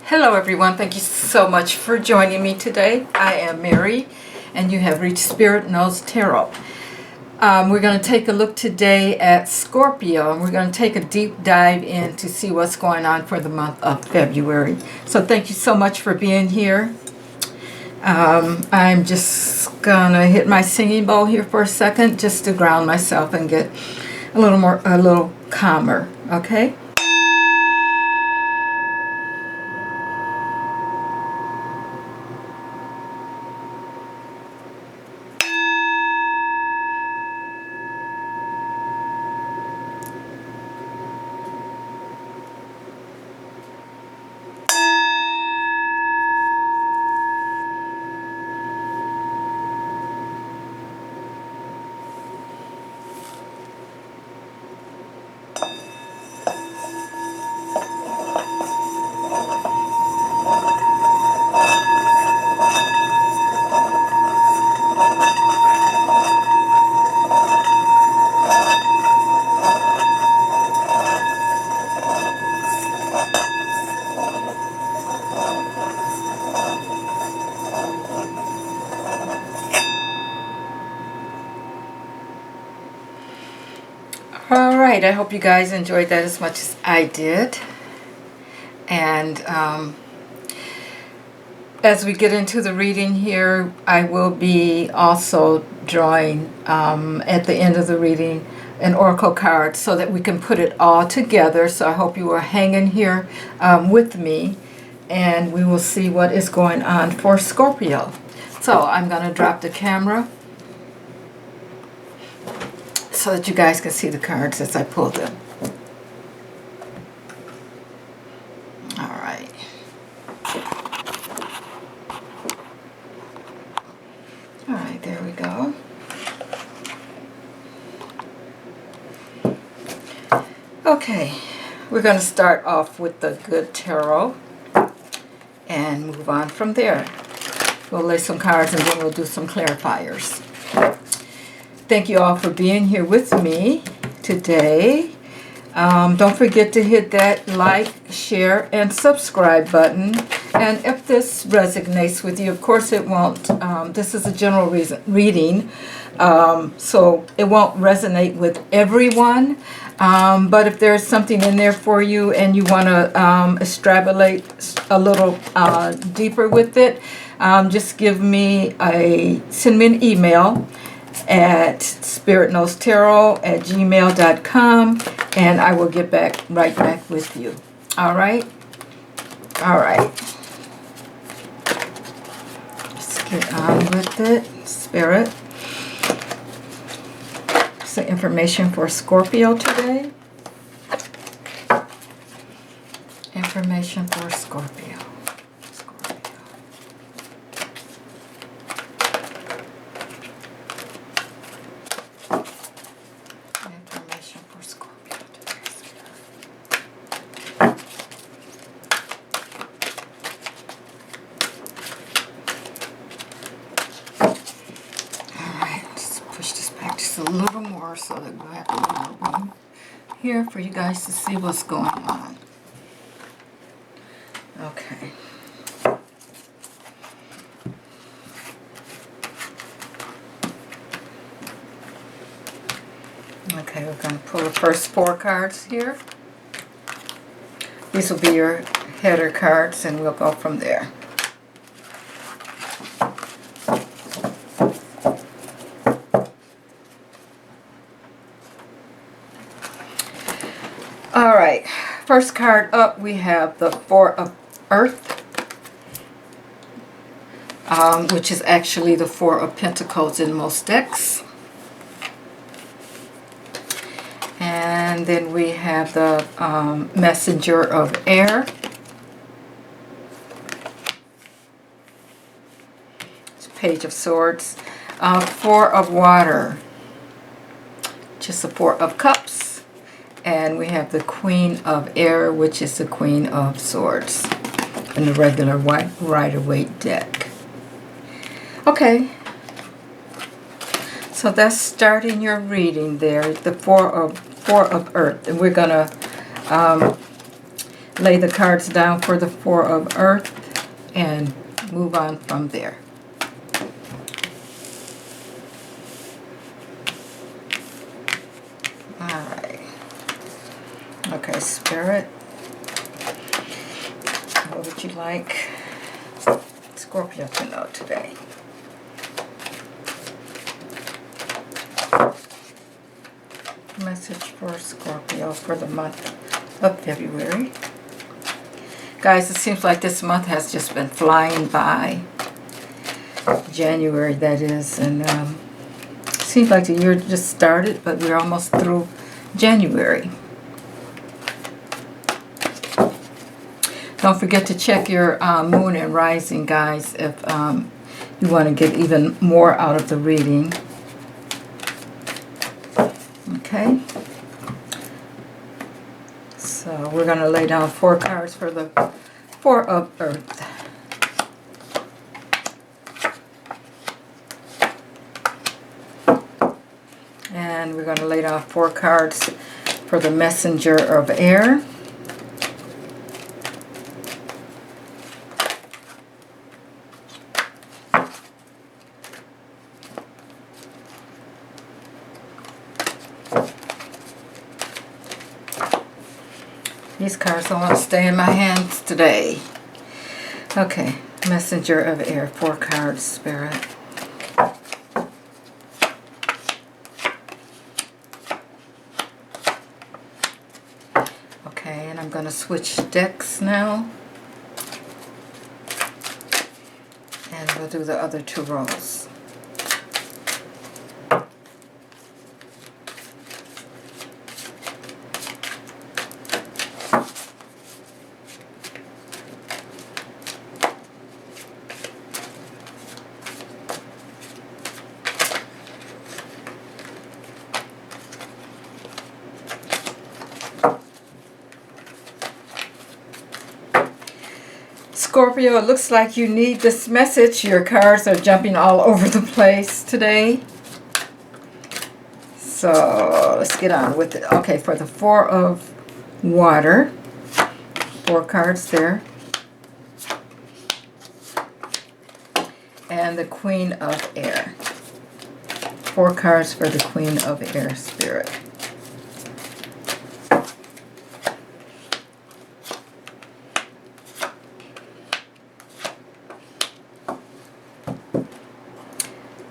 Hello everyone, thank you so much for joining me today. I am Mary and you have reached Spirit Knows Tarot. We're going to take a look today at Scorpio, and we're going to take a deep dive in to see what's going on for the month of February. So thank you so much for being here. I'm just going to hit my singing bowl here for a second just to ground myself and get a little calmer, okay? Alright, I hope you guys enjoyed that as much as I did. And as we get into the reading here, I will be also drawing at the end of the reading an oracle card so that we can put it all together. So I hope you are hanging here with me, and we will see what is going on for Scorpio. So I'm going to drop the camera so that you guys can see the cards as I pull them. All right. All right, there we go. Okay, we're going to start off with the good tarot and move on from there. We'll lay some cards and then we'll do some clarifiers. Thank you all for being here with me today. Don't forget to hit that like, share, and subscribe button. And if this resonates with you, of course it won't. This is a general reading, so it won't resonate with everyone. But if there's something in there for you and you want to extrapolate a little deeper with it, just send me an email at spiritknowstarot@gmail.com, and I will get right back with you. All right? All right. Let's get on with it. Spirit. Some information for Scorpio today. Information for Scorpio. A little more so that we'll have a little room here for you guys to see what's going on. Okay. Okay, we're going to pull the first 4 cards here. These will be your header cards and we'll go from there. Alright, first card up we have the 4 of Earth, which is actually the 4 of Pentacles in most decks. And then we have the Messenger of Air. It's Page of Swords. 4 of Water, which is the 4 of Cups. And we have the Queen of Air, which is the Queen of Swords in the regular white Rider-Waite deck. Okay. So that's starting your reading there, the 4 of Earth. And we're going to lay the cards down for the Four of Earth and move on from there. Alright. Okay, Spirit. What would you like Scorpio to know today? Message for Scorpio for the month of February. Guys, it seems like this month has just been flying by. January, that is. And it seems like the year just started, but we're almost through January. Don't forget to check your moon and rising, guys, if you want to get even more out of the reading. Okay. So we're going to lay down 4 cards for the Four of Earth. And we're going to lay down 4 cards for the Messenger of Air. These cards don't want to stay in my hands today. Okay, Messenger of Air, 4 cards, Spirit. Okay, and I'm going to switch decks now. And we'll do the other 2 rows. Scorpio, it looks like you need this message. Your cards are jumping all over the place today. So let's get on with it. Okay, for the Four of Water, 4 cards there. And the Queen of Air. 4 cards for the Queen of Air, Spirit.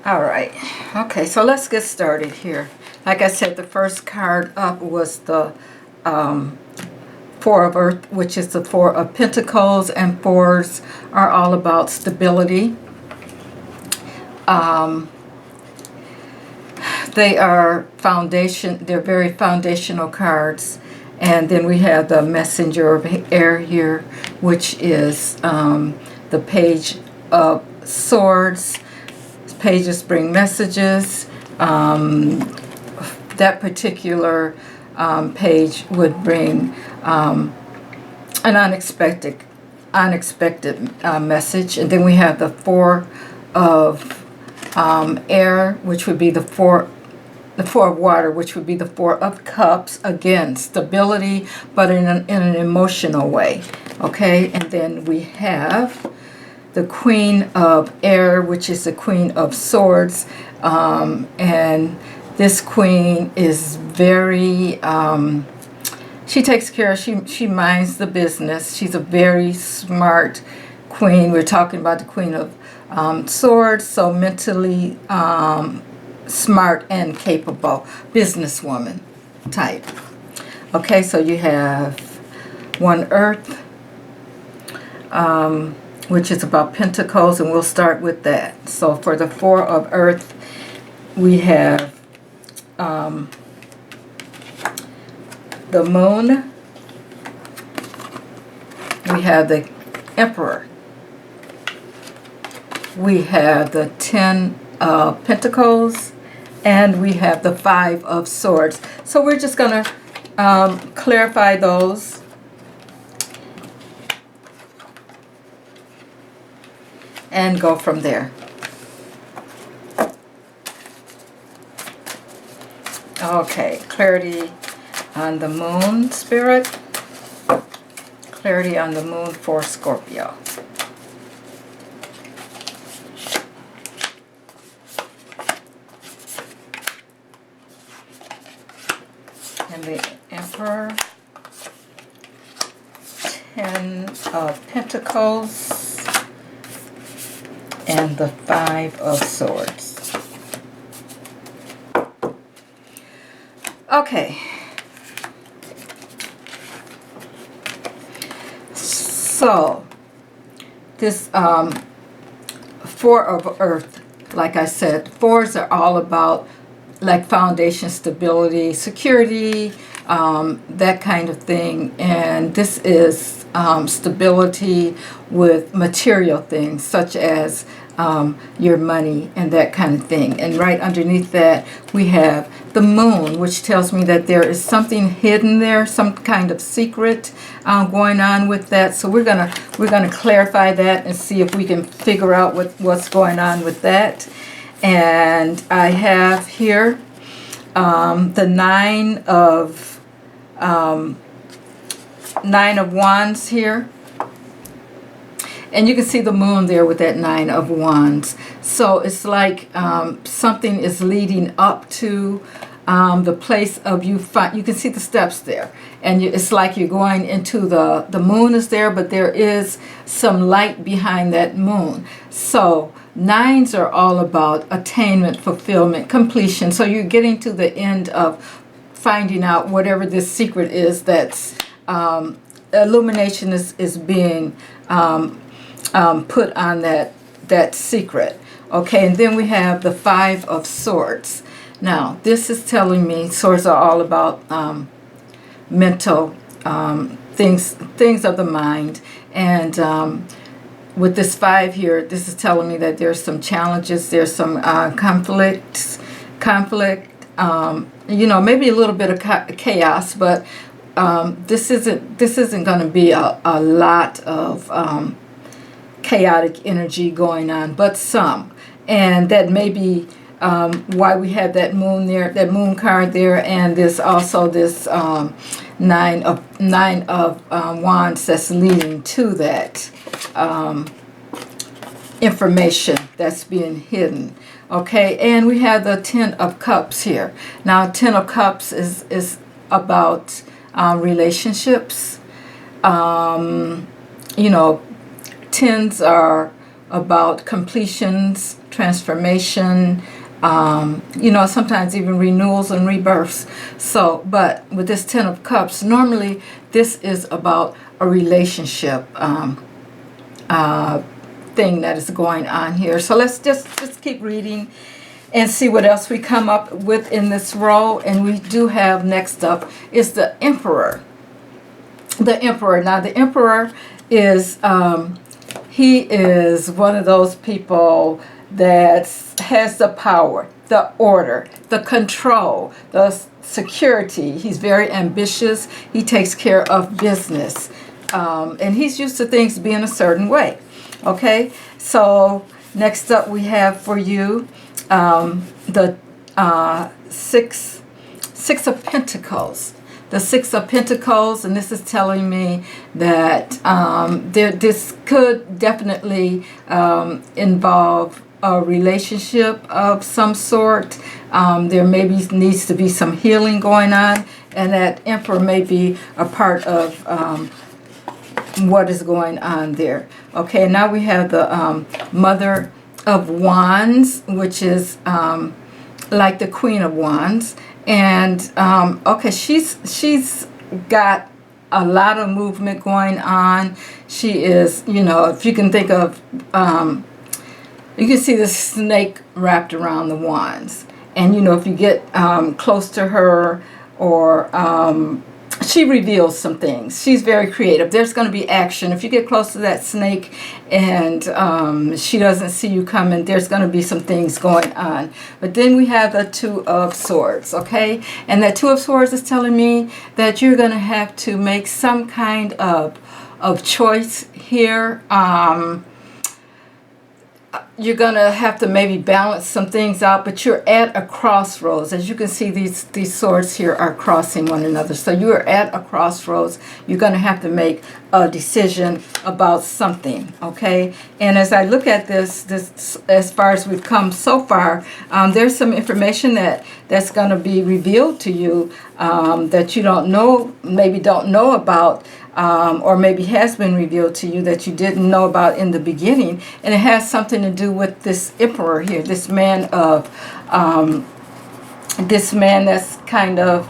All right, okay, so let's get started here. Like I said, the first card up was the Four of Earth, which is the 4 of Pentacles, and 4s are all about stability. They are they're very foundational cards. And then we have the Messenger of Air here, which is the Page of Swords. Pages bring messages. That particular page would bring an unexpected message. And then we have the Four of Air, which would be the Four of Water, which would be the 4 of Cups. Again, stability, but in an emotional way. Okay, and then we have the Queen of Air, which is the Queen of Swords, and this queen is very, she takes care of, she minds the business. She's a very smart queen. We're talking about the Queen of Swords, so mentally smart and capable businesswoman type. Okay, so you have 1 Earth, which is about Pentacles, and we'll start with that. So for the 4 of Earth, we have the Moon, we have the Emperor, we have the 10 of Pentacles, and we have the 5 of Swords. So we're just going to clarify those. And go from there. Okay, clarity on the Moon, Spirit. clarity on the moon for Scorpio. And the Emperor, 10 of Pentacles, and the 5 of Swords. Okay. So, this 4 of Earth, like I said, 4s are all about like foundation, stability, security, that kind of thing. And this is stability with material things such as your money and that kind of thing. And right underneath that we have the moon, which tells me that there is something hidden there, some kind of secret going on with that. So we're gonna clarify that and see if we can figure out what's going on with that. And I have here the nine of Wands here. And you can see the moon there with that 9 of Wands. So it's like something is leading up to the place of you can see the steps there. And it's like you're going into the moon is there, but there is some light behind that moon. So 9s are all about attainment, fulfillment, completion. So you're getting to the end of finding out whatever this secret is that's illumination is being put on that secret. Okay, and then we have the 5 of Swords. Now, this is telling me swords are all about mental things of the mind. And with this 5 here, this is telling me that there's some challenges, there's some conflict, you know, maybe a little bit of chaos, but this isn't going to be a lot of chaotic energy going on, but some. And that may be why we have that moon there, that moon card there, and there's also this 9 of Wands that's leading to that information that's being hidden. Okay, and we have the 10 of Cups here. Now, 10 of Cups is about relationships. You know, 10s are about completions, transformation, you know, sometimes even renewals and rebirths. So, but with this 10 of Cups, normally this is about a relationship thing that is going on here. So let's just keep reading and see what else we come up with in this row. And we do have next up is the Emperor. The Emperor. Now the Emperor is he is one of those people that has the power, the order, the control, the security. He's very ambitious. He takes care of business. And he's used to things being a certain way. Okay, so next up we have for you the six of Pentacles. The 6 of Pentacles, and this is telling me that this could definitely involve a relationship of some sort. There maybe needs to be some healing going on, and that Emperor may be a part of what is going on there. Okay, now we have the Mother of Wands, which is like the Queen of Wands. And okay, she's got a lot of movement going on. She is, you know, if you can think of, you can see the snake wrapped around the wands. And, you know, if you get close to her, or she reveals some things. She's very creative. There's going to be action. If you get close to that snake and she doesn't see you coming, there's going to be some things going on. But then we have the 2 of Swords, okay? And that 2 of Swords is telling me that you're going to have to make some kind of choice here. you're gonna have to maybe balance some things out, but you're at a crossroads. As you can see, these swords here are crossing one another. So you are at a crossroads. You're gonna have to make a decision about something, okay? And as I look at this as far as we've come so far, there's some information that's gonna be revealed to you that you don't know, maybe don't know about, or maybe has been revealed to you that you didn't know about in the beginning, and it has something to do with this emperor here, this man that's kind of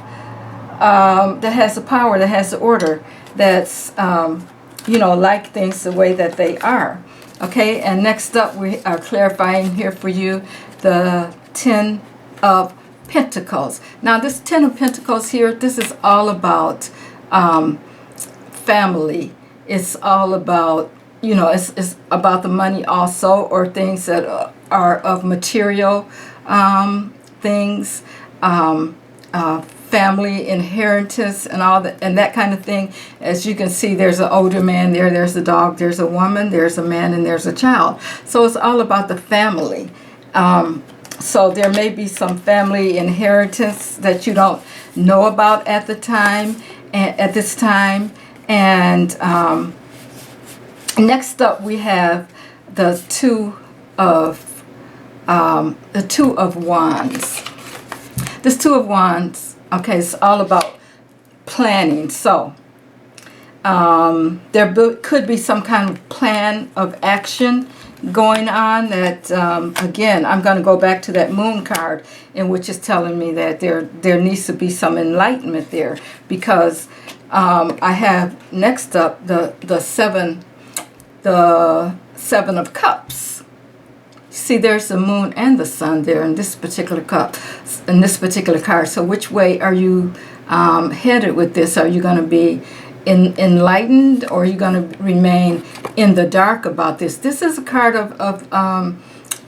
that has the power, that has the order, that's like things the way that they are. Okay, and next up we are clarifying here for you the 10 of Pentacles. Now this 10 of Pentacles here, this is all about family. It's all about, it's about the money also, or things that are of material things, family inheritance and all that, and that kind of thing. As you can see, there's an older man there, there's a dog, there's a woman, there's a man, and there's a child. So it's all about the family. So there may be some family inheritance that you don't know about at the time, at this time. And next up we have the two of Wands. This Two of Wands, okay, it's all about planning. So there could be some kind of plan of action going on that, again, I'm going to go back to that Moon card, in which is telling me that there needs to be some enlightenment there, because I have next up the seven of Cups. See, there's the Moon and the Sun there in this particular cup, in this particular card. So which way are you headed with this? Are you going to be enlightened, or are you going to remain in the dark about this? This is a card of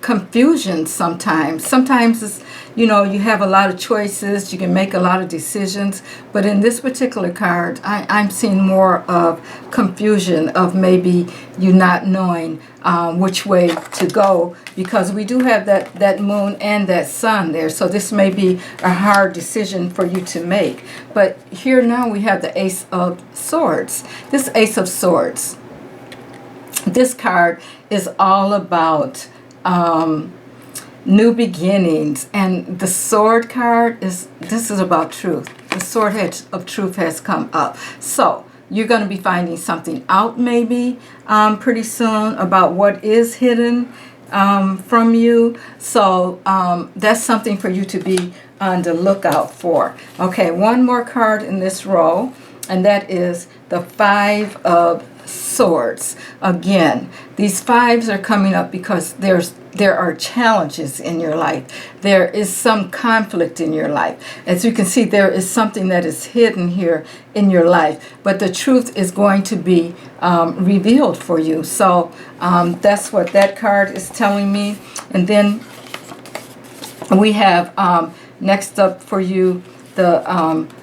confusion sometimes. Sometimes it's, you have a lot of choices, you can make a lot of decisions, but in this particular card, I'm seeing more of confusion, of maybe you not knowing which way to go, because we do have that Moon and that Sun there. So this may be a hard decision for you to make. But here now we have the Ace of Swords. This Ace of Swords, this card is all about new beginnings, and the Sword card this is about truth. The Sword of Truth has come up. So you're going to be finding something out maybe pretty soon about what is hidden from you. So that's something for you to be on the lookout for. Okay, one more card in this row, and that is the Five of Swords. Again, these fives are coming up because there are challenges in your life. There is some conflict in your life. As you can see, there is something that is hidden here in your life, but the truth is going to be revealed for you. So that's what that card is telling me. And then we have next up for you the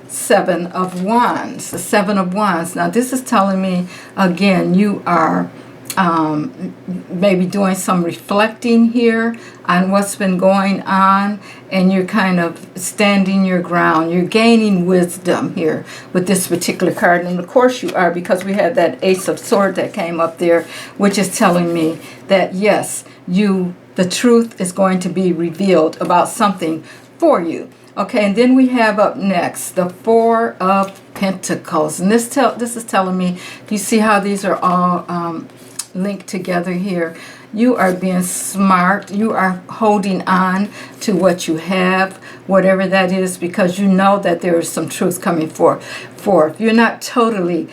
Seven of Wands. The Seven of Wands. Now this is telling me, again, you are maybe doing some reflecting here on what's been going on, and you're kind of standing your ground. You're gaining wisdom here with this particular card, and of course you are, because we had that Ace of Swords that came up there, which is telling me that yes, the truth is going to be revealed about something for you. Okay, and then we have up next the Four of Pentacles, and this is telling me, you see how these are all linked together here. You are being smart. You are holding on to what you have, whatever that is, because you know that there is some truth coming forth. You're not totally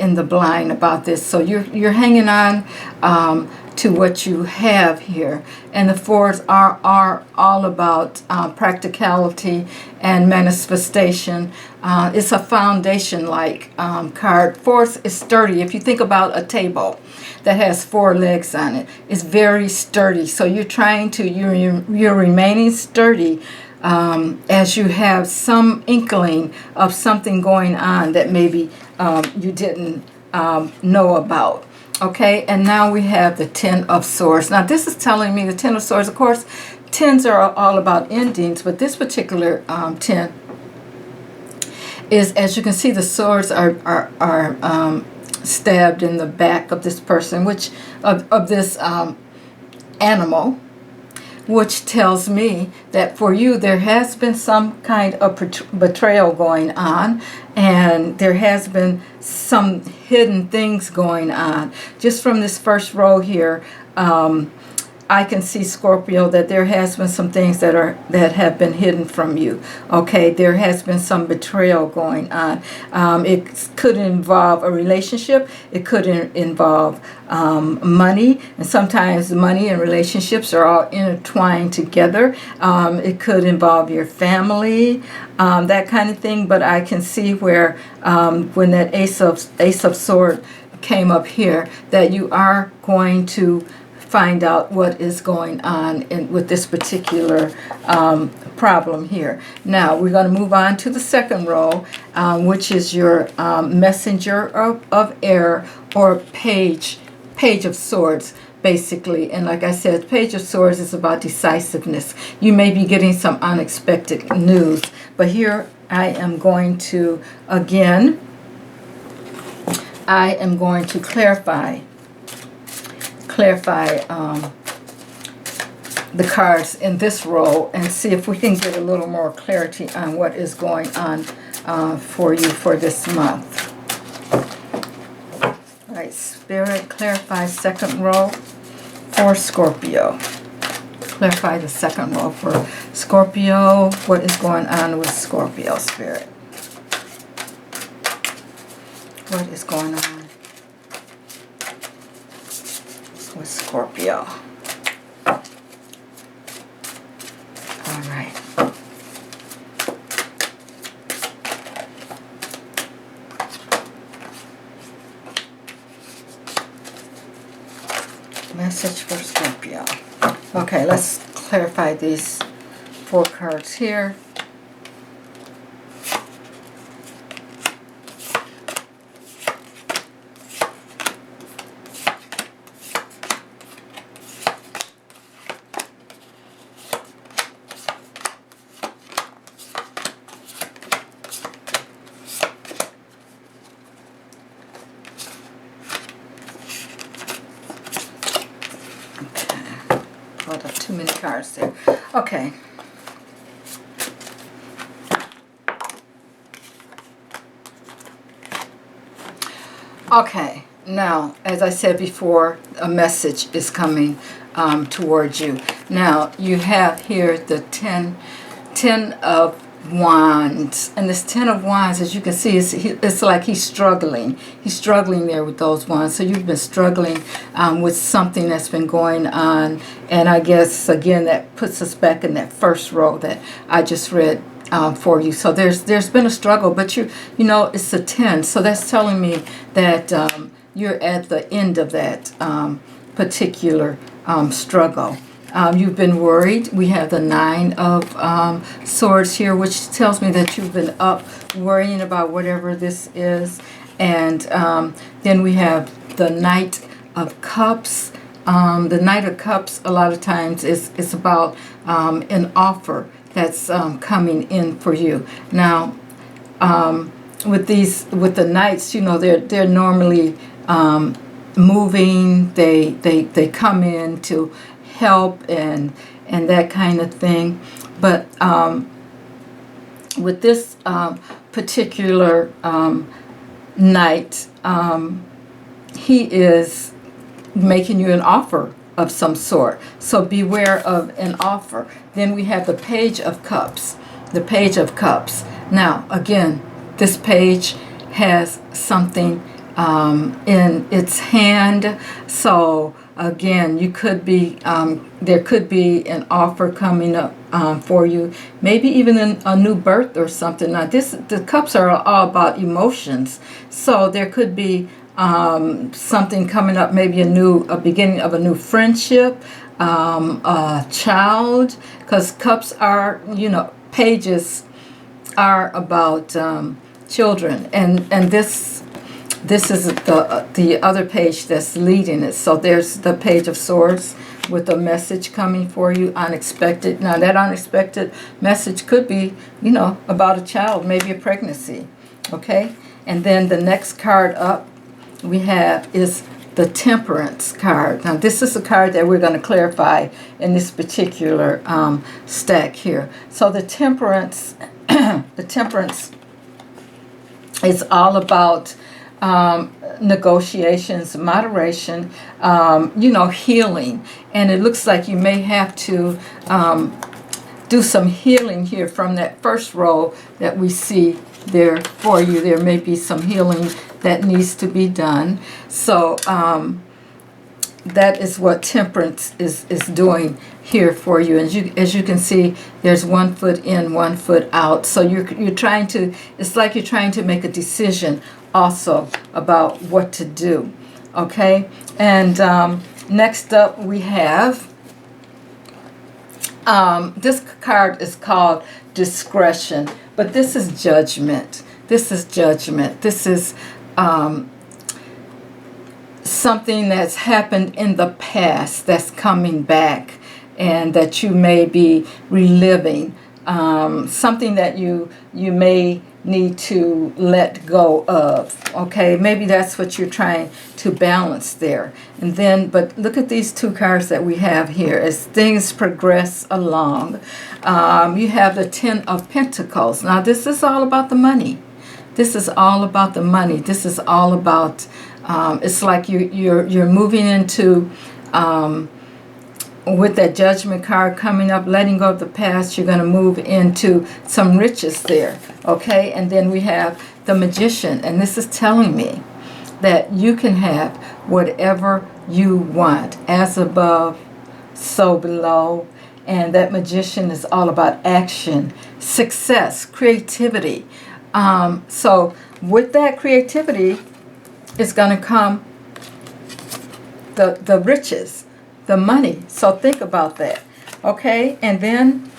in the blind about this, so you're hanging on to what you have here. And the fours are all about practicality and manifestation. It's a foundation-like card. Fours is sturdy. If you think about a table that has four legs on it, it's very sturdy. So you're remaining sturdy as you have some inkling of something going on that maybe you didn't know about. Okay, and now we have the Ten of Swords. Now this is telling me the Ten of Swords, of course, tens are all about endings, but this particular 10 is, as you can see, the swords are stabbed in the back of this person, which of this animal, which tells me that for you there has been some kind of betrayal going on, and there has been some hidden things going on. Just from this first row here, I can see, Scorpio, that there has been some things that have been hidden from you. Okay, there has been some betrayal going on. It could involve a relationship. It could involve money, and sometimes money and relationships are all intertwined together. It could involve your family, that kind of thing. But I can see where when that Ace of Sword came up here, that you are going to find out what is going on with this particular problem here. Now we're going to move on to the second row, which is your messenger of air, or page of swords, basically. And like I said, Page of Swords is about decisiveness. You may be getting some unexpected news, but here I am going to, again, I am going to clarify the cards in this row and see if we can get a little more clarity on what is going on for you for this month. All right, Spirit, clarify second row for Scorpio. Clarify the second row for Scorpio. What is going on with Scorpio, Spirit? What is going on with Scorpio? All right. Message for Scorpio. Okay, let's clarify these 4 cards here. Too many cards there. Okay. Okay. Now, as I said before, a message is coming towards you. Now, you have here the 10 of Wands, and this 10 of Wands, as you can see, it's like he's struggling. He's struggling there with those wands. So you've been struggling with something that's been going on, and I guess again that puts us back in that first row that I just read for you. So there's been a struggle, but you know it's a 10, so that's telling me that you're at the end of that particular struggle. You've been worried. We have the 9 of Swords here, which tells me that you've been up worrying about whatever this is. And then we have the Knight of Cups. The Knight of Cups a lot of times is about an offer that's coming in for you. Now, with the Knights, you know, they're normally moving. They come in to help and that kind of thing, but with this particular knight, he is making you an offer of some sort, so beware of an offer. Then we have the Page of Cups. The Page of Cups. Now again, this page has something in its hand, so again, you could be there could be an offer coming up for you, maybe even a new birth or something. Now the cups are all about emotions, so there could be something coming up, maybe a beginning of a new friendship, a child, because cups are, you know, pages are about children, and this This is the other page that's leading it. So there's the Page of Swords with a message coming for you, unexpected. Now that unexpected message could be, you know, about a child, maybe a pregnancy, okay? And then the next card up we have is the Temperance card. Now this is a card that we're going to clarify in this particular stack here. So the Temperance, the Temperance is all about negotiations, moderation, you know, healing. And it looks like you may have to do some healing here from that first row that we see there for you. There may be some healing that needs to be done. So that is what Temperance is doing here for you. And as you can see, there's 1 foot in, 1 foot out. So you're trying to, it's like you're trying to make a decision also about what to do. Okay, and next up we have this card is called Discretion, but this is judgment. This is judgment. This is something that's happened in the past that's coming back and that you may be reliving, something that you may need to let go of. Okay, maybe that's what you're trying to balance there. And then, but look at these two cards that we have here as things progress along. You have the Ten of Pentacles. Now this is all about the money. This is all about the money. This is all about it's like you're moving into with that Judgment card coming up, letting go of the past, you're going to move into some riches there. Okay, and then we have the Magician, and this is telling me that you can have whatever you want, as above, so below. And that Magician is all about action, success, creativity. So with that creativity is going to come the riches, the money. So think about that. Okay, and then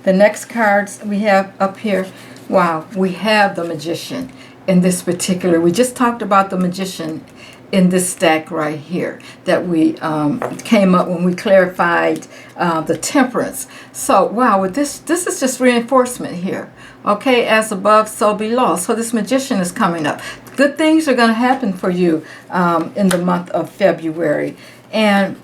the next cards we have up here, wow, we have the Magician in this particular. We just talked about the Magician in this stack right here that we came up when we clarified the Temperance. So wow, with this is just reinforcement here. Okay, as above, so below. So this Magician is coming up. Good things are going to happen for you in the month of February. And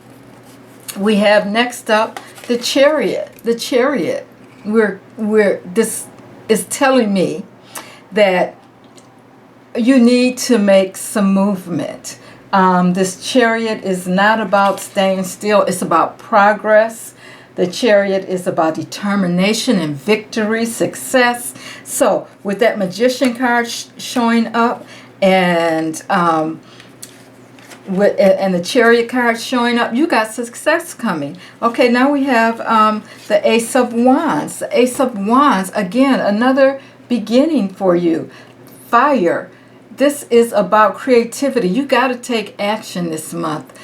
we have next up the Chariot. The Chariot. This is telling me that you need to make some movement. This Chariot is not about staying still. It's about progress. The Chariot is about determination and victory, success. So with that Magician card showing up and the Chariot card showing up, you got success coming. Okay, now we have the Ace of Wands. The Ace of Wands, again, another beginning for you. Fire. This is about creativity. You got to take action this month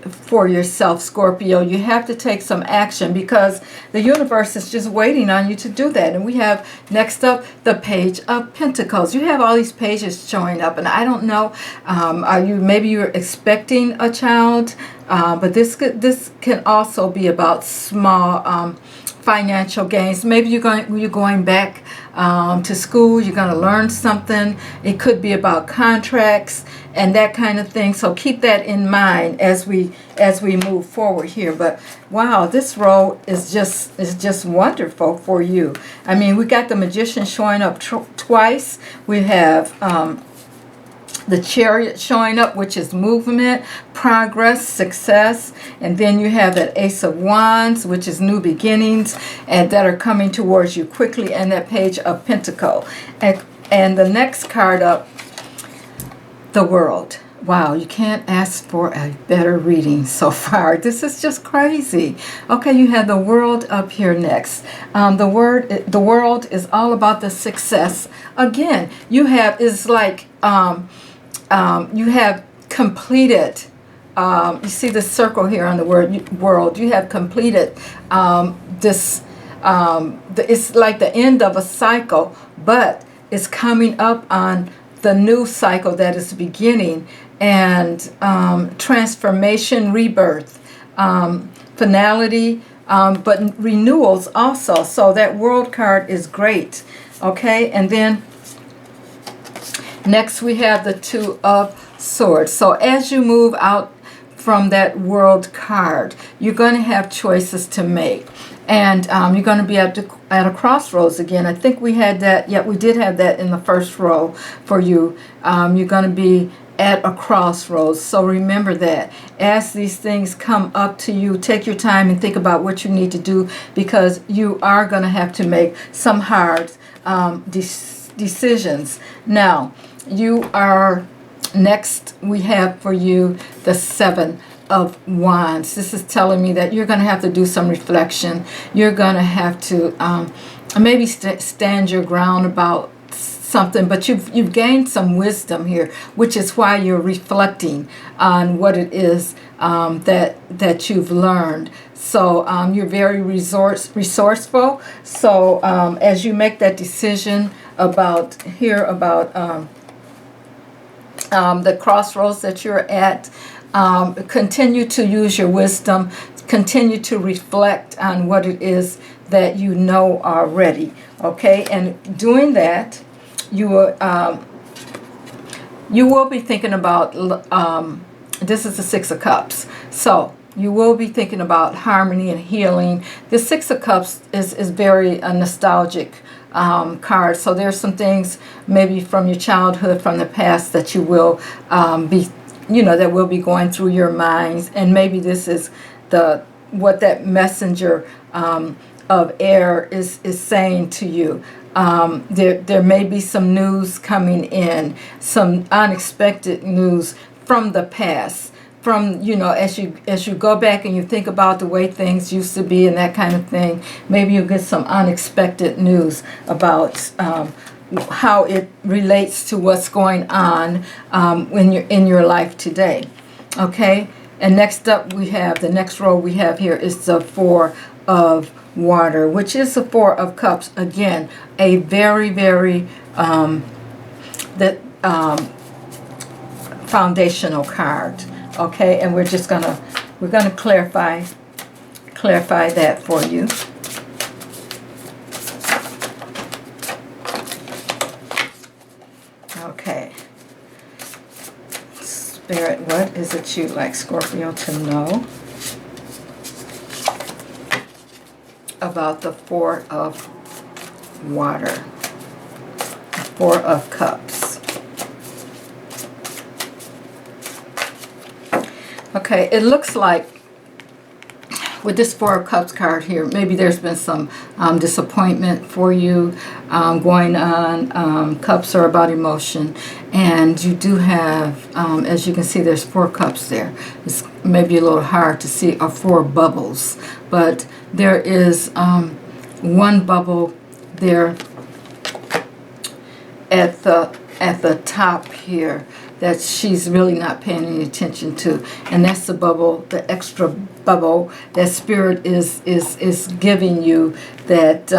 for yourself, Scorpio. You have to take some action because the universe is just waiting on you to do that. And we have next up the Page of Pentacles. You have all these pages showing up, and I don't know, maybe you're expecting a child, but this can also be about small financial gains. Maybe you're going back to school. You're going to learn something. It could be about contracts and that kind of thing. So keep that in mind as we move forward here. But wow, this row is just wonderful for you. I mean, we got the Magician showing up twice. We have the Chariot showing up, which is movement, progress, success. And then you have that Ace of Wands, which is new beginnings and that are coming towards you quickly, and that Page of Pentacles. And the next card up, the World. Wow, you can't ask for a better reading so far. This is just crazy. Okay, you have the World up here next. The World is all about the success. Again, you have, it's like you have completed, you see the circle here on the word World. You have completed this, it's like the end of a cycle, but it's coming up on the new cycle that is beginning, and transformation, rebirth, finality, but renewals also. So that World card is great. Okay, and then next we have the Two of Swords. So as you move out from that World card, you're going to have choices to make. And you're going to be at a crossroads again. I think we had that. Yeah, we did have that in the first row for you. You're going to be at a crossroads. So remember that. As these things come up to you, take your time and think about what you need to do, because you are going to have to make some hard decisions. Now, you are next. We have for you the Seven of Wands. This is telling me that you're going to have to do some reflection. You're going to have to maybe stand your ground about something, but you've gained some wisdom here, which is why you're reflecting on what it is that you've learned. So you're very resourceful. So as you make that decision about the crossroads that you're at, continue to use your wisdom, continue to reflect on what it is that you know already. Okay, and doing that, you will be thinking about this is the Six of Cups. So you will be thinking about harmony and healing. The Six of Cups is very nostalgic card. So there's some things maybe from your childhood, from the past, that you will be, that will be going through your minds. And maybe this is what that messenger of air is saying to you. There may be some news coming in, some unexpected news from the past. From, as you go back and you think about the way things used to be and that kind of thing, maybe you'll get some unexpected news about how it relates to what's going on when you're in your life today. Okay, and next up the next row we have here is the Four of Water, which is the Four of Cups. Again, a very, very foundational card. Okay, and we're gonna clarify that for you. Okay, Spirit, what is it you'd like Scorpio to know about the Four of Water, the Four of Cups? Okay, it looks like with this Four of Cups card here, maybe there's been some disappointment for you going on. Cups are about emotion, and you do have, as you can see, there's 4 cups there. It's maybe a little hard to see, or 4 bubbles, but there is one bubble there at the top here that she's really not paying any attention to, and that's the bubble, the extra bubble that Spirit is giving you, that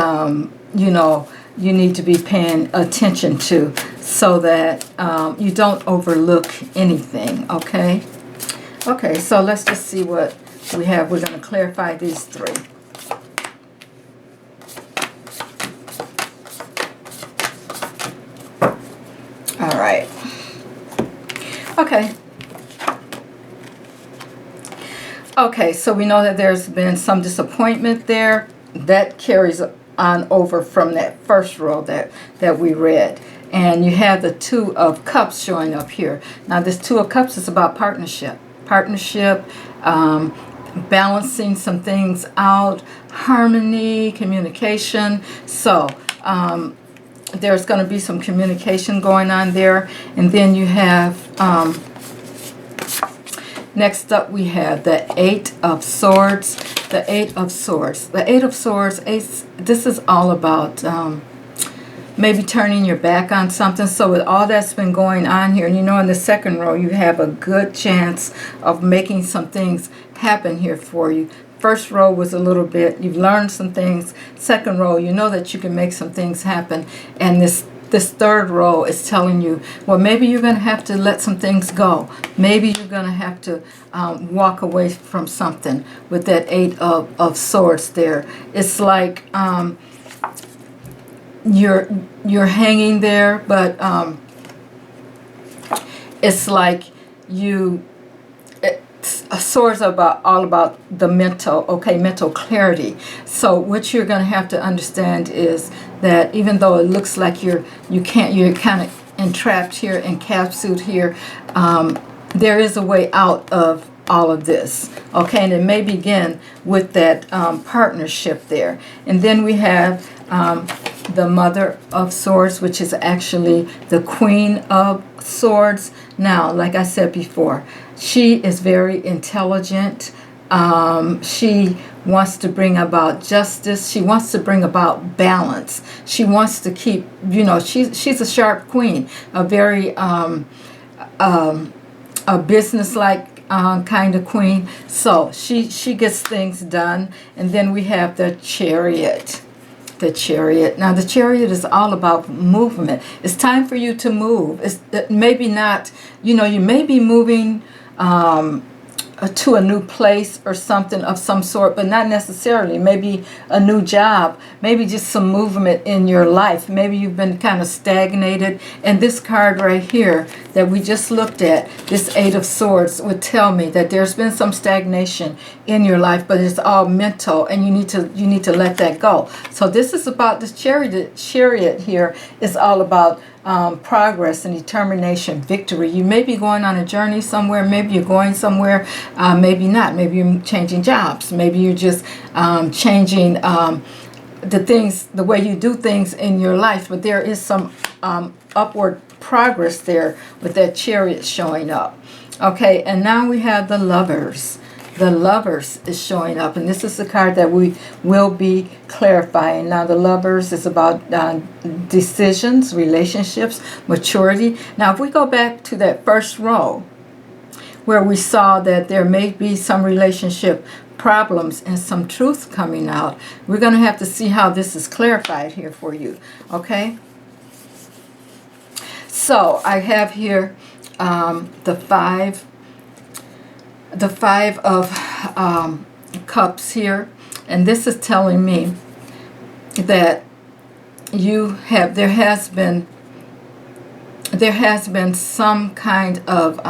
you need to be paying attention to, so that you don't overlook anything. Okay, so let's just see what we have. We're going to clarify these 3. All right. Okay, so we know that there's been some disappointment there. That carries on over from that first row that we read. And you have the Two of Cups showing up here. Now this Two of Cups is about partnership, balancing some things out, harmony, communication. So there's going to be some communication going on there. And then you have, next up we have the Eight of Swords. The Eight of Swords. The Eight of Swords, this is all about maybe turning your back on something. So with all that's been going on here, and in the second row, you have a good chance of making some things happen here for you. First row was a little bit, you've learned some things. Second row, you know that you can make some things happen. And this this third row is telling you, well, maybe you're going to have to let some things go. Maybe you're going to have to walk away from something with that Eight of Swords there. It's like you're hanging there, but it's like swords are all about the mental clarity. So what you're going to have to understand is that even though it looks like you're kind of entrapped here, encapsulated here, there is a way out of all of this. Okay, and it may begin with that partnership there. And then we have the Mother of Swords, which is actually the Queen of Swords. Now, like I said before, she is very intelligent. She wants to bring about justice. She wants to bring about balance. She wants to keep, she's a sharp queen, a very a business-like kind of queen. So she gets things done. And then we have the Chariot. The Chariot. Now, the Chariot is all about movement. It's time for you to move. It's maybe not, you may be moving to a new place or something of some sort, but not necessarily. Maybe a new job, maybe just some movement in your life. Maybe you've been kind of stagnated. And this card right here that we just looked at, this Eight of Swords, would tell me that there's been some stagnation in your life, but it's all mental, and you need to let that go. So this is about this Chariot here. Is all about progress and determination, victory. You may be going on a journey somewhere. Maybe you're going somewhere, maybe not. Maybe you're changing jobs. Maybe you're just changing the way you do things in your life. But there is some upward progress there with that Chariot showing up. Okay, and now we have the Lovers. The Lovers is showing up, and this is the card that we will be clarifying. Now, the Lovers is about decisions, relationships, maturity. Now, if we go back to that first row where we saw that there may be some relationship problems and some truth coming out, we're going to have to see how this is clarified here for you. Okay? So, I have here the Five of Cups here, and this is telling me that there has been some kind of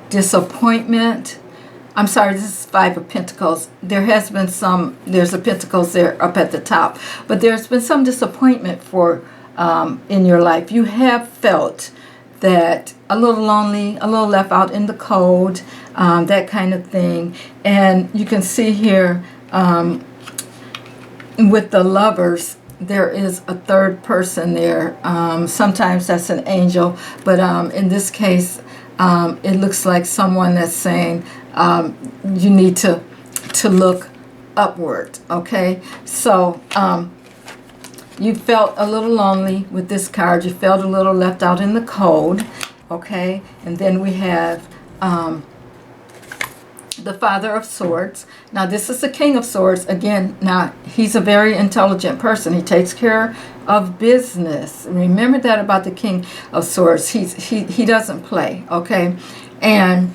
disappointment. I'm sorry, this is Five of Pentacles. There's a Pentacles there up at the top, but there's been some disappointment in your life. You have felt that a little lonely, a little left out in the cold, that kind of thing. And you can see here with the Lovers, there is a third person there. Sometimes that's an angel, but in this case, it looks like someone that's saying you need to look upward. Okay, so you felt a little lonely with this card. You felt a little left out in the cold. Okay, and then we have the Father of Swords. Now, this is the King of Swords. Again, now, he's a very intelligent person. He takes care of business. Remember that about the King of Swords. He doesn't play, okay? And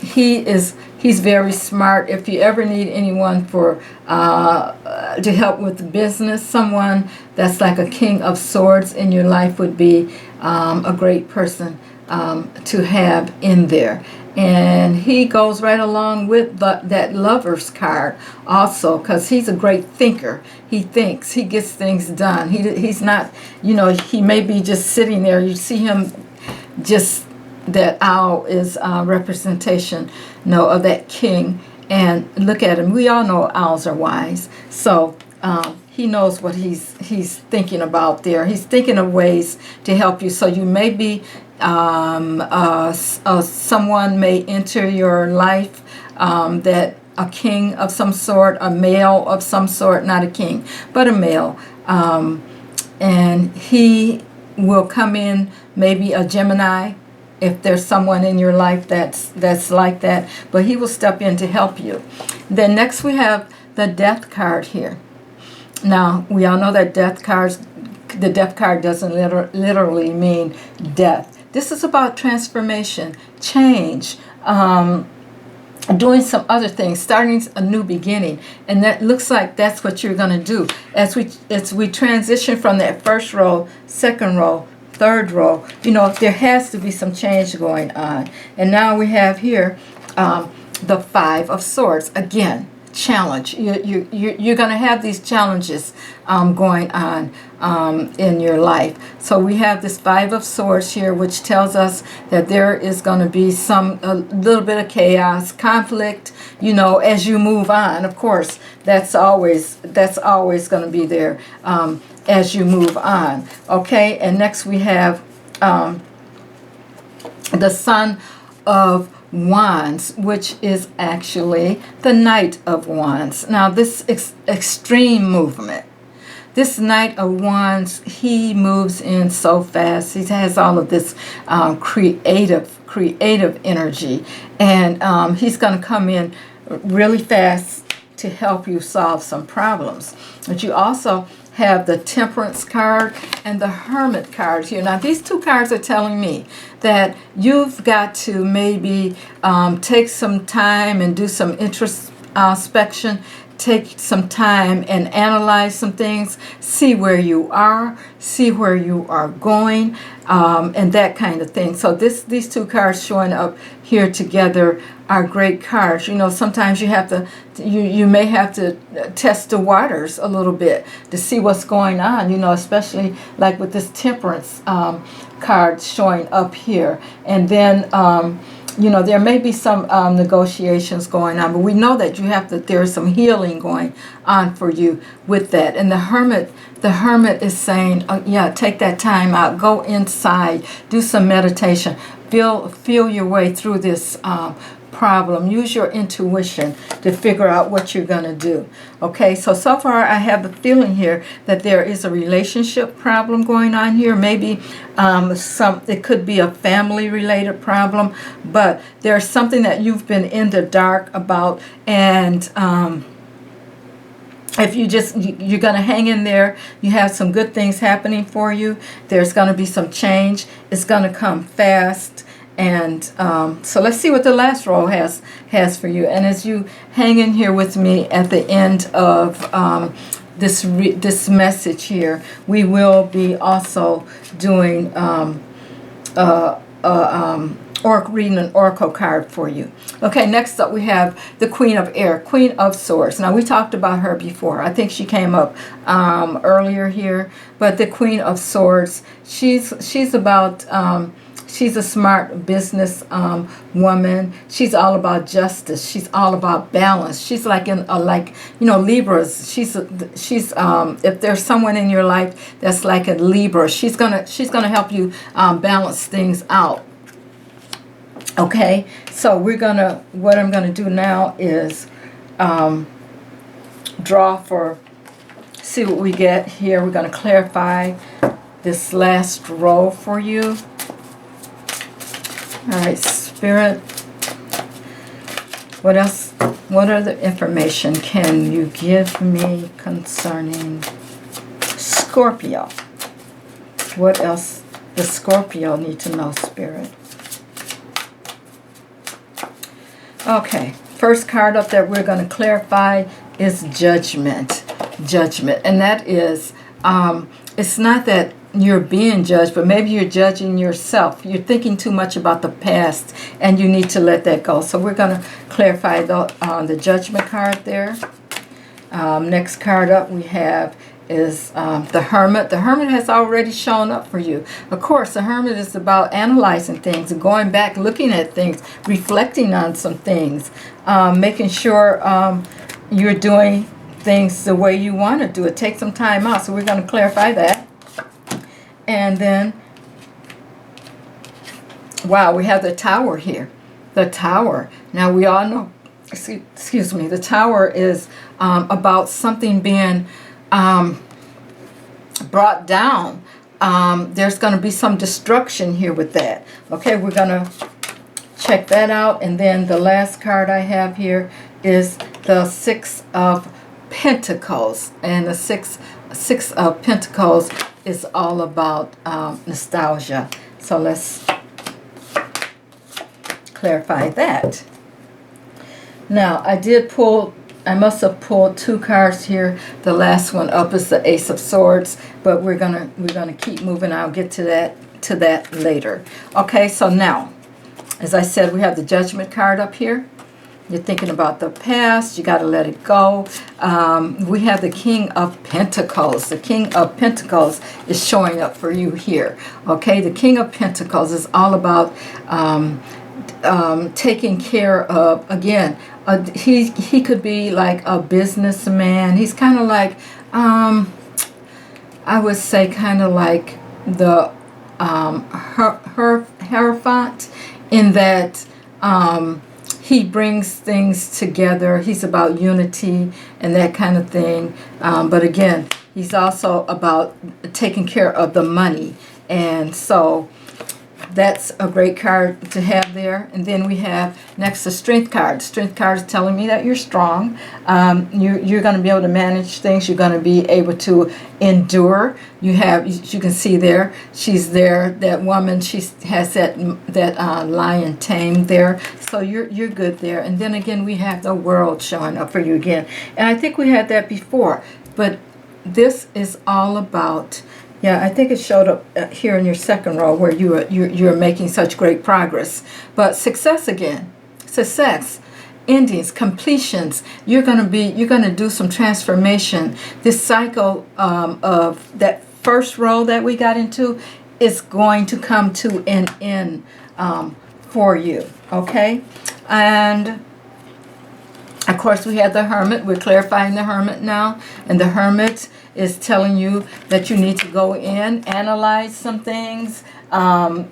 he's very smart. If you ever need anyone to help with business, someone that's like a King of Swords in your life would be a great person to have in there. And he goes right along with that Lover's card also, because he's a great thinker. He thinks, he gets things done. He's not, he may be just sitting there. You see him just, that owl is a representation, of that king. And look at him. We all know owls are wise. So he knows what he's thinking about there. He's thinking of ways to help you. So you may be someone may enter your life that a king of some sort, a male of some sort, not a king, but a male. And he will come in, maybe a Gemini, if there's someone in your life that's like that, but he will step in to help you. Then next we have the Death card here. Now, we all know that the death card doesn't literally mean death. This is about transformation, change, doing some other things, starting a new beginning. And that looks like that's what you're going to do. As we transition from that first row, second row, third row, there has to be some change going on. And now we have here the Five of Swords. Again, challenge. You're going to have these challenges going on in your life. So we have this Five of Swords here, which tells us that there is going to be a little bit of chaos, conflict, as you move on. Of course, that's always going to be there as you move on. Okay, and next we have the Son of Wands, which is actually the Knight of Wands. Now, this extreme movement, this Knight of Wands, he moves in so fast. He has all of this creative energy, and he's going to come in really fast to help you solve some problems. But you also have the Temperance card and the Hermit card here. Now, these two cards are telling me that you've got to maybe take some time and do some introspection, take some time and analyze some things, see where you are, see where you are going, and that kind of thing. So these two cards showing up here together are great cards. Sometimes you may have to test the waters a little bit to see what's going on, especially like with this Temperance card showing up here. And then there may be some negotiations going on, but we know that there's some healing going on for you with that. And the Hermit is saying, take that time out, go inside, do some meditation, feel your way through this problem. Use your intuition to figure out what you're going to do. Okay, so far I have the feeling here that there is a relationship problem going on here. Maybe it could be a family related problem, but there's something that you've been in the dark about, and if you're going to hang in there, you have some good things happening for you. There's going to be some change. It's going to come fast. And so let's see what the last row has for you. And as you hang in here with me at the end of this message here, we will be also doing reading an oracle card for you. Okay, next up we have the Queen of Air, Queen of Swords. Now, we talked about her before. I think she came up earlier here. But the Queen of Swords, she's about she's a smart business woman. She's all about justice. She's all about balance. She's like Libras. She's if there's someone in your life that's like a Libra, she's gonna help you balance things out. Okay, so what I'm gonna do now is see what we get here. We're gonna clarify this last row for you. All right, Spirit, what else? What other information can you give me concerning Scorpio? What else does Scorpio need to know, Spirit? Okay, first card up that we're going to clarify is Judgment. Judgment, and that is, it's not that you're being judged, but maybe you're judging yourself. You're thinking too much about the past, and you need to let that go. So we're going to clarify the Judgment card there. Next card up we have is the Hermit. The Hermit has already shown up for you. Of course, the Hermit is about analyzing things and going back, looking at things, reflecting on some things, making sure you're doing things the way you want to do it. Take some time out. So we're going to clarify that. And then, wow, we have the Tower here. The Tower. Now, we all know, excuse me, the Tower is about something being brought down. There's going to be some destruction here with that. Okay, we're going to check that out. And then the last card I have here is the Six of Pentacles, and the six of Pentacles is all about nostalgia. So let's clarify that. Now, I must have pulled 2 cards here. The last one up is the Ace of Swords, but we're gonna keep moving. I'll get to that later. Okay, so now, as I said, we have the Judgment card up here. You're thinking about the past. You got to let it go. We have the King of Pentacles. The King of Pentacles is showing up for you here. Okay, the King of Pentacles is all about taking care of, again, he could be like a businessman. He's kind of like, I would say kind of like the Hierophant, in that he brings things together. He's about unity and that kind of thing. But again, he's also about taking care of the money. And so that's a great card to have there. And then we have next the Strength card. Strength card is telling me that you're strong. You're going to be able to manage things. You're going to be able to endure. You can see there, she's there. That woman, she has that lion tamed there. So you're good there. And then again, we have the World showing up for you again. And I think we had that before, but this is all about. Yeah, I think it showed up here in your second row where you're making such great progress. But success again, success, endings, completions. You're gonna do some transformation. This cycle of that first row that we got into is going to come to an end for you. Okay, and of course we have the Hermit. We're clarifying the Hermit now, and the Hermit is telling you that you need to go in, analyze some things, go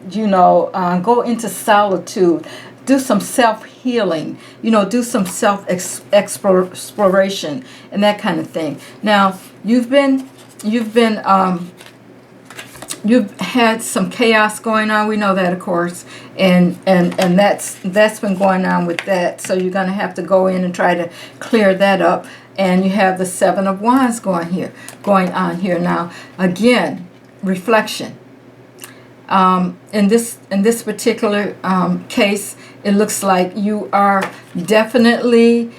into solitude, do some self-healing, do some self-exploration and that kind of thing. Now, you've had some chaos going on. We know that, of course, and that's been going on with that. So you're going to have to go in and try to clear that up. And you have the Seven of Wands going on here now. Again, reflection. In this particular case, it looks like you are definitely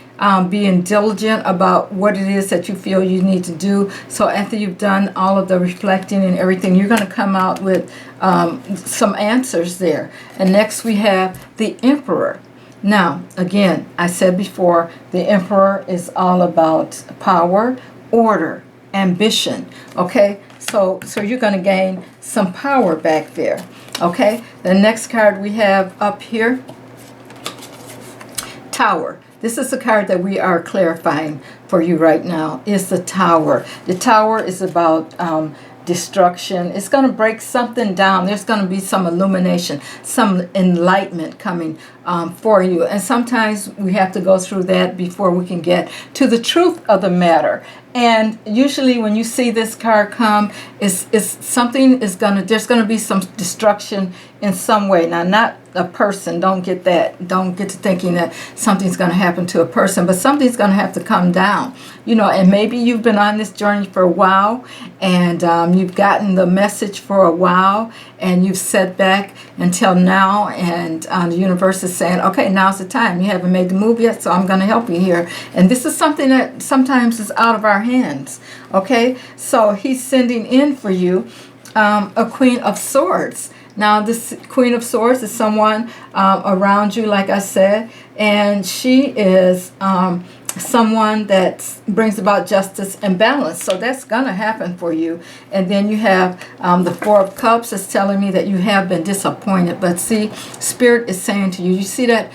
being diligent about what it is that you feel you need to do. So after you've done all of the reflecting and everything, you're going to come out with some answers there. And next we have the Emperor. Now, again, I said before, the Emperor is all about power, order, ambition. Okay, so you're going to gain some power back there. Okay, the next card we have up here, Tower. This is the card that we are clarifying for you right now, is the Tower. The Tower is about destruction. It's going to break something down. There's going to be some illumination, some enlightenment coming for you. And sometimes we have to go through that before we can get to the truth of the matter. And usually when you see this card come, there's going to be some destruction in some way. Now, not a person. Don't get to thinking that something's going to happen to a person, but something's going to have to come down. And maybe you've been on this journey for a while, and you've gotten the message for a while, and you've sat back until now, and the universe is saying, okay, now's the time. You haven't made the move yet, so I'm going to help you here. And this is something that sometimes is out of our hands. Okay, so he's sending in for you a Queen of Swords. Now, this Queen of Swords is someone around you, like I said, and she is someone that brings about justice and balance. So that's going to happen for you. And then you have the Four of Cups is telling me that you have been disappointed. But see, Spirit is saying to you, you see that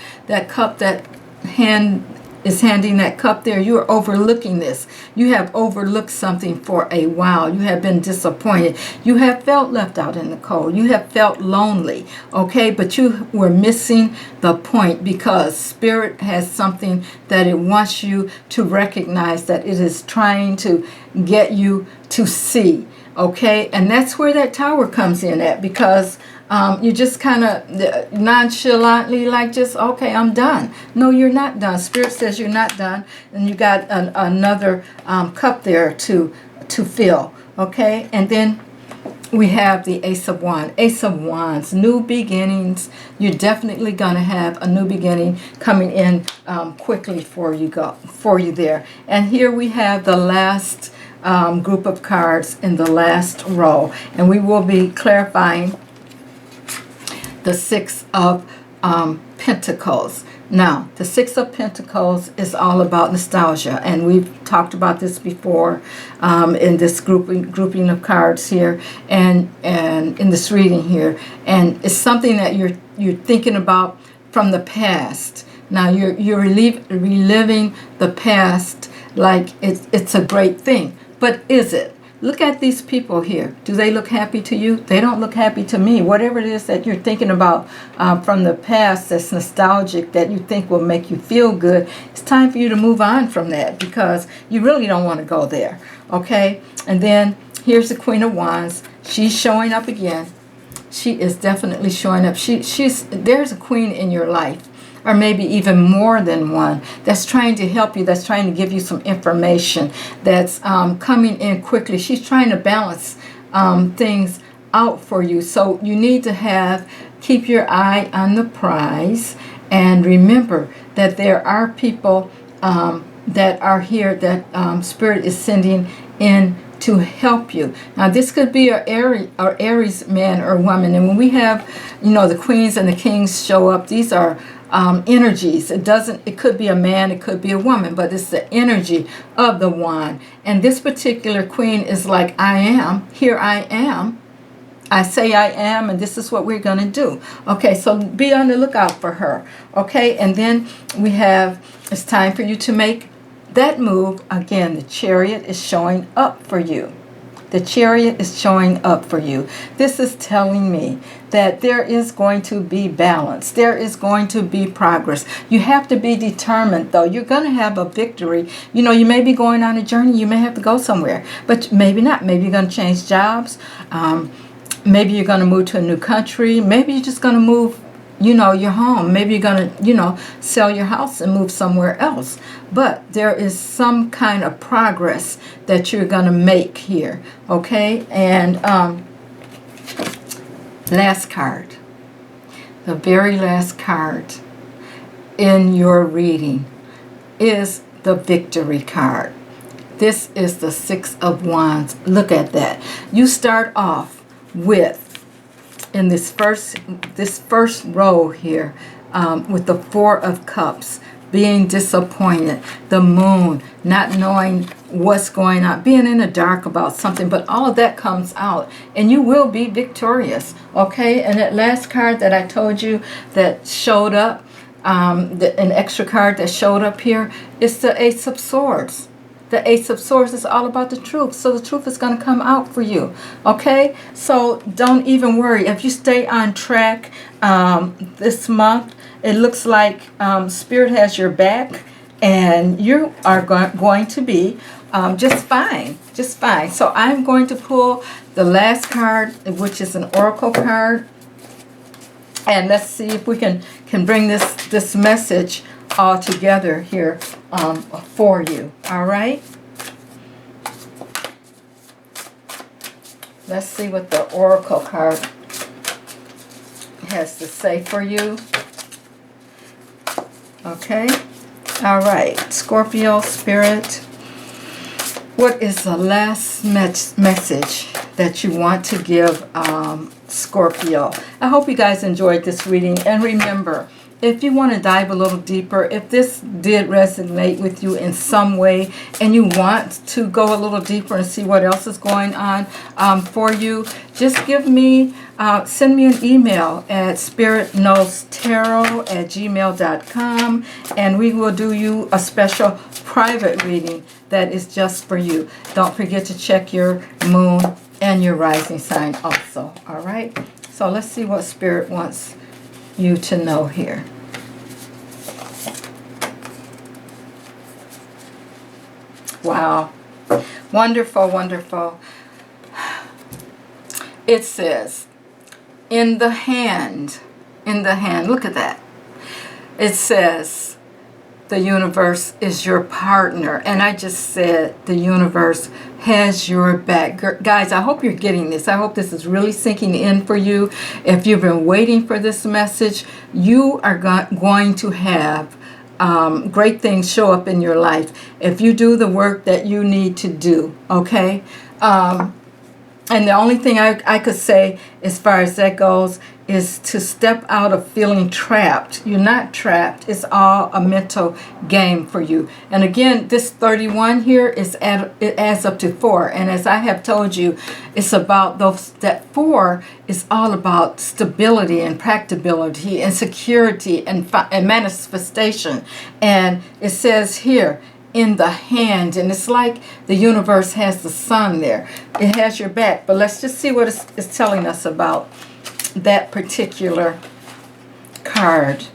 cup, that hand is handing that cup there. You are overlooking this. You have overlooked something for a while. You have been disappointed. You have felt left out in the cold. You have felt lonely, okay? But you were missing the point, because Spirit has something that it wants you to recognize, that it is trying to get you to see, okay? And that's where that Tower comes in at, because You just kind of nonchalantly like just, okay, I'm done. No, you're not done. Spirit says you're not done. And you got another cup there to fill. Okay, and then we have the Ace of Wands. Ace of Wands, new beginnings. You're definitely going to have a new beginning coming in quickly for you there. And here we have the last group of cards in the last row. And we will be clarifying the Six of Pentacles. Now, the Six of Pentacles is all about nostalgia, and we've talked about this before in this grouping of cards here, and in this reading here. And it's something that you're thinking about from the past. Now, you're reliving the past like it's a great thing, but is it? Look at these people here. Do they look happy to you? They don't look happy to me. Whatever it is that you're thinking about from the past that's nostalgic, that you think will make you feel good, it's time for you to move on from that, because you really don't want to go there. Okay? And then here's the Queen of Wands. She's showing up again. She is definitely showing up. There's a queen in your life, or maybe even more than one, that's trying to help you, that's trying to give you some information, that's coming in quickly. She's trying to balance things out for you. So you need to keep your eye on the prize, and remember that there are people that are here that Spirit is sending in to help you. Now, this could be an Aries man or woman, and when we have, the queens and the kings show up, these are energies. It could be a man, it could be a woman, but it's the energy of the wand. And this particular queen is like, I am, here I am. I say I am, and this is what we're going to do. Okay, so be on the lookout for her. Okay, and then we have, it's time for you to make that move. Again, the Chariot is showing up for you. The Chariot is showing up for you. This is telling me that there is going to be balance. There is going to be progress. You have to be determined, though. You're going to have a victory. You may be going on a journey. You may have to go somewhere, but maybe not. Maybe you're going to change jobs. Maybe you're going to move to a new country. Maybe you're just going to move, your home. Maybe you're going to, sell your house and move somewhere else. But there is some kind of progress that you're going to make here. Okay? And last card. The very last card in your reading is the Victory card. This is the Six of Wands. Look at that. You start off with, in this first row here, with the Four of Cups, being disappointed, the Moon, not knowing what's going on, being in the dark about something, but all of that comes out, and you will be victorious. Okay? And that last card that I told you that showed up, an extra card that showed up here, is the Ace of Swords. The Ace of Swords is all about the truth. So the truth is going to come out for you. Okay? So don't even worry. If you stay on track this month, it looks like Spirit has your back, and you are going to be just fine. Just fine. So I'm going to pull the last card, which is an Oracle card. And let's see if we can bring this message all together here for you. All right, let's see what the Oracle card has to say for you. Okay, all right, Scorpio Spirit, what is the last message that you want to give Scorpio? I hope you guys enjoyed this reading, and remember, if you want to dive a little deeper, if this did resonate with you in some way, and you want to go a little deeper and see what else is going on for you, just send me an email at spiritknowstarot@gmail.com, and we will do you a special private reading that is just for you. Don't forget to check your moon and your rising sign also. All right? So let's see what Spirit wants you to know here. Wow. Wonderful, wonderful. It says, in the hand, look at that. It says the universe is your partner. And I just said the universe has your back. Guys, I hope you're getting this. I hope this is really sinking in for you. If you've been waiting for this message, you are going to have great things show up in your life if you do the work that you need to do, okay? And the only thing I could say as far as that goes is to step out of feeling trapped. You're not trapped. It's all a mental game for you. And again, this 31 here it adds up to 4. And as I have told you, it's about that 4 is all about stability and practicability and security and manifestation. And it says here, in the hand, and it's like the universe has the sun there. It has your back. But let's just see what it's telling us about that particular card.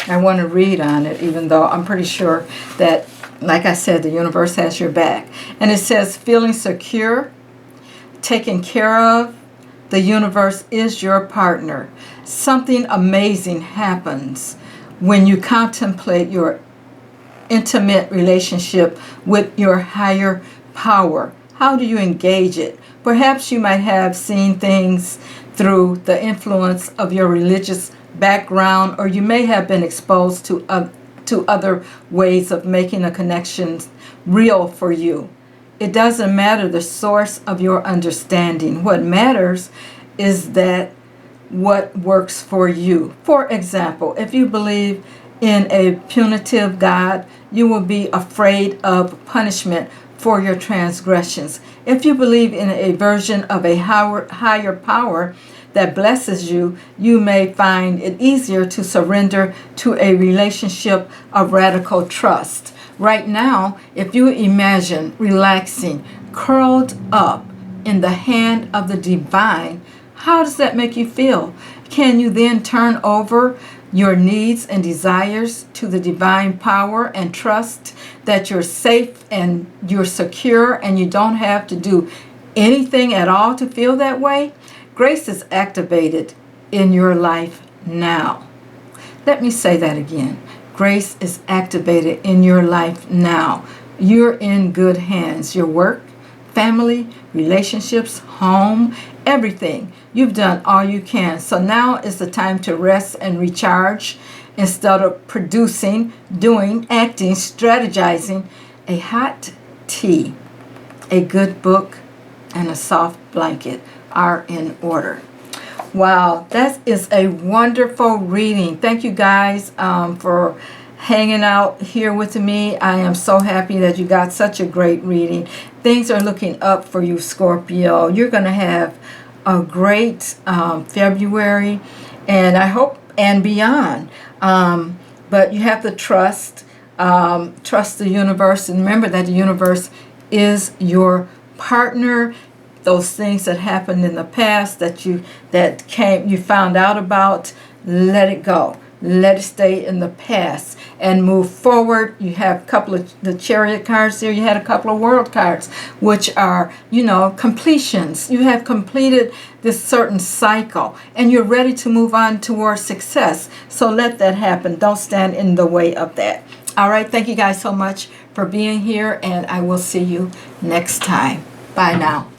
I want to read on it, even though I'm pretty sure that, like I said, the universe has your back. And it says feeling secure, taken care of. The universe is your partner. Something amazing happens when you contemplate your intimate relationship with your higher power. How do you engage it? Perhaps you might have seen things through the influence of your religious background, or you may have been exposed to other ways of making a connection real for you. It doesn't matter the source of your understanding. What matters is that what works for you. For example, if you believe in a punitive God, you will be afraid of punishment for your transgressions. If you believe in a version of a higher power that blesses you, you may find it easier to surrender to a relationship of radical trust. Right now, if you imagine relaxing, curled up in the hand of the divine, how does that make you feel? Can you then turn over your needs and desires to the divine power and trust that you're safe and you're secure and you don't have to do anything at all to feel that way? Grace is activated in your life now. Let me say that again. Grace is activated in your life now. You're in good hands. Your work, family, relationships, home, everything. You've done all you can. So now is the time to rest and recharge instead of producing, doing, acting, strategizing. A hot tea, a good book, and a soft blanket are in order. Wow, that is a wonderful reading. Thank you guys for hanging out here with me. I am so happy that you got such a great reading. Things are looking up for you, Scorpio. You're going to have a great February, and I hope, and beyond. But you have to trust the universe, and remember that the universe is your partner. Those things that happened in the past that you found out about, let it go. Let it stay in the past and move forward. You have a couple of the Chariot cards there. You had a couple of World cards, which are, completions. You have completed this certain cycle and you're ready to move on towards success. So let that happen. Don't stand in the way of that. All right. Thank you guys so much for being here, and I will see you next time. Bye now.